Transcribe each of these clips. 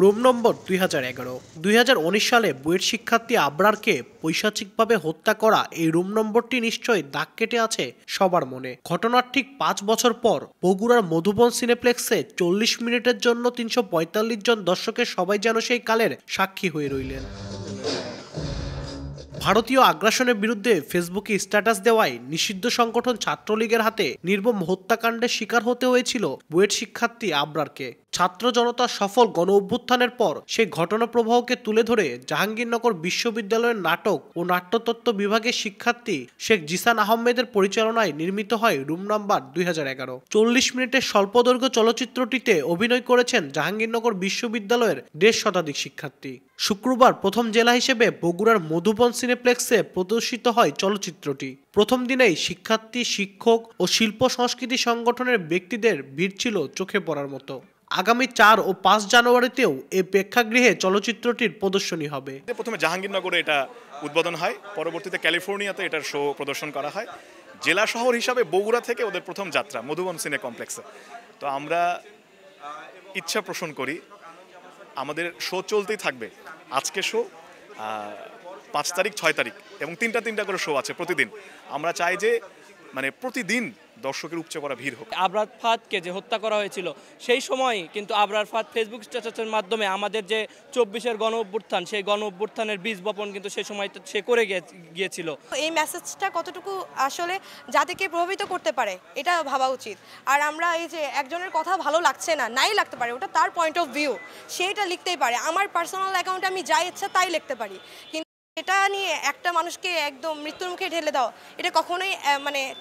Room number 2011। 2019 সালে বুয়েট শিক্ষার্থী আবরারকে পৈশাচিকভাবে হত্যা করা এই রুম নম্বরটি নিশ্চয়ই দাগ কেটে আছে সবার মনে। ঘটনার ঠিক 5 বছর পর বগুড়ার মধুবন সিনেপ্লেক্সে 40 মিনিটের জন্য 345 জন দর্শকের সবাই যেন সেই কালের সাক্ষী হয়ে রইলেন। ভারতীয় আগ্রাসনের বিরুদ্ধে ফেসবুকে স্ট্যাটাস দেওয়ায় নিষিদ্ধ সংগঠন ছাত্রলীগের হাতে নির্মম হত্যাকাণ্ডের শিকার হতে হয়েছিল বুয়েট শিক্ষার্থী আবরারকে। ছাত্র জনতার সফল গণ অভ্যুত্থানের পর সেই ঘটনা প্রবাহকে তুলে ধরে জাহাঙ্গীরনগর বিশ্ববিদ্যালয়ের নাটক ও নাট্যতত্ত্ব বিভাগের শিক্ষার্থী শেখ জিসান আহমেদের পরিচালনায় নির্মিত হয় রুম নাম্বার 2011। 40 মিনিটের স্বল্পদৈর্ঘ্য চলচ্চিত্রটিতে অভিনয় করেছেন জাহাঙ্গীরনগর বিশ্ববিদ্যালয়ের 150 শতাধিক শিক্ষার্থী। শুক্রবার প্রথম জেলা হিসেবে বগুড়ার মধুবন সিনেপ্লেক্সে প্রদর্শিত হয় চলচ্চিত্রটি। প্রথম দিনেই শিক্ষার্থী, শিক্ষক ও শিল্প সংস্কৃতি সংগঠনের ব্যক্তিদের ভিড় ছিল চোখে পড়ার মতো। আগামী 4 ও 5 জানুয়ারিতেও এই প্রেক্ষাগৃহে চলচ্চিত্রটির প্রদর্শনী হবে। প্রথমে জাহাঙ্গীরনগরে এটা উদ্বোধন হয়, পরবর্তীতে ক্যালিফোর্নিয়াতে এটার শো প্রদর্শন করা হয়। জেলা শহর হিসাবে বগুড়া থেকে ওদের প্রথম যাত্রা মধুবন সিনে কমপ্লেক্সে। তো আমরা ইচ্ছা পোষণ করি আমাদের শো চলতেই থাকবে। আজকে শো 5 তারিখ, 6 তারিখ এবং তিনটা করে শো আছে প্রতিদিন। আমরা চাই যে প্রতিদিন দর্শকের উপচে পড়া ভিড় হোক। আবরার ফাহাদকে যে হত্যা করা হয়েছিল সেই সময় কিন্তু আবরার ফাহাদ ফেসবুক স্ট্যাটাসের মাধ্যমে আমাদের যে 24-এর গণ অভ্যুত্থান, সেই গণ অভ্যুত্থানের বীজ বপন কিন্তু সেই সময় সে করে গিয়েছিল। এই মেসেজটা কতটুকু আসলে জাতিকে প্রভাবিত করতে পারে এটা ভাবা উচিত। আর আমরা এই যে একজনের কথা ভালো লাগছে না, নাই লাগতে পারে, ওটা তার পয়েন্ট অফ ভিউ, সেইটা লিখতেই পারে। আমার পার্সোনাল অ্যাকাউন্টে আমি যা ইচ্ছা তাই লিখতে পারি, কিন্তু এটা নিয়ে একটা মানুষকে একদম মৃত্যুর মুখে ঢেলে দাও, এটা কখনোই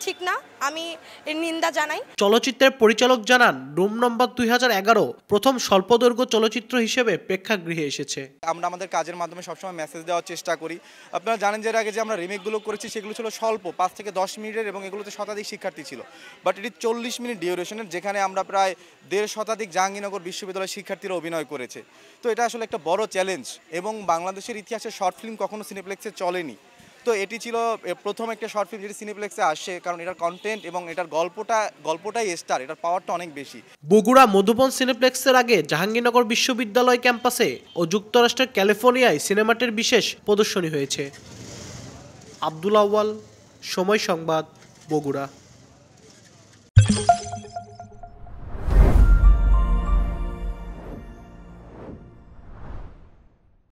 ঠিক না। আমি এর নিন্দা জানাই। চলচ্চিত্রের পরিচালক জানান, রুম নম্বর 2011 প্রথম স্বল্পদৈর্ঘ্য চলচ্চিত্র হিসেবে প্রেক্ষাগৃহে এসেছে। আমরা আমাদের কাজের মাধ্যমে সবসময় মেসেজ দেওয়ার চেষ্টা করি। আপনারা জানেন যে এর আগে যে আমরা রিমেকগুলো করেছি সেগুলো ছিল স্বল্প 5 থেকে 10 মিনিটের এবং এগুলোতে শতাধিক শিক্ষার্থী ছিল। বাট এটি 40 মিনিট ডিউরেশনের, যেখানে আমরা প্রায় 1.5 শতাধিক জাহাঙ্গীরনগর বিশ্ববিদ্যালয়ের শিক্ষার্থীরা অভিনয় করেছে। তো এটা আসলে একটা বড় চ্যালেঞ্জ এবং বাংলাদেশের ইতিহাসে শর্ট ফিল্ম কখনো সিনেপ্লেক্সে চলেনি। তো এটি ছিল প্রথম একটা শর্ট ফিল্ম যেটি সিনেপ্লেক্সে আসে, কারণ এটার কন্টেন্ট এবং এটার গল্পটাই স্টার, এটার পাওয়ারটা অনেক বেশি। বগুড়া মধুবন সিনেপ্লেক্সের আগে জাহাঙ্গীরনগর বিশ্ববিদ্যালয় ক্যাম্পাসে ও যুক্তরাষ্ট্রের ক্যালিফোর্নিয়ায় সিনেমাটির বিশেষ প্রদর্শনী হয়েছে। আব্দুল আউয়াল, সময় সংবাদ, বগুড়া।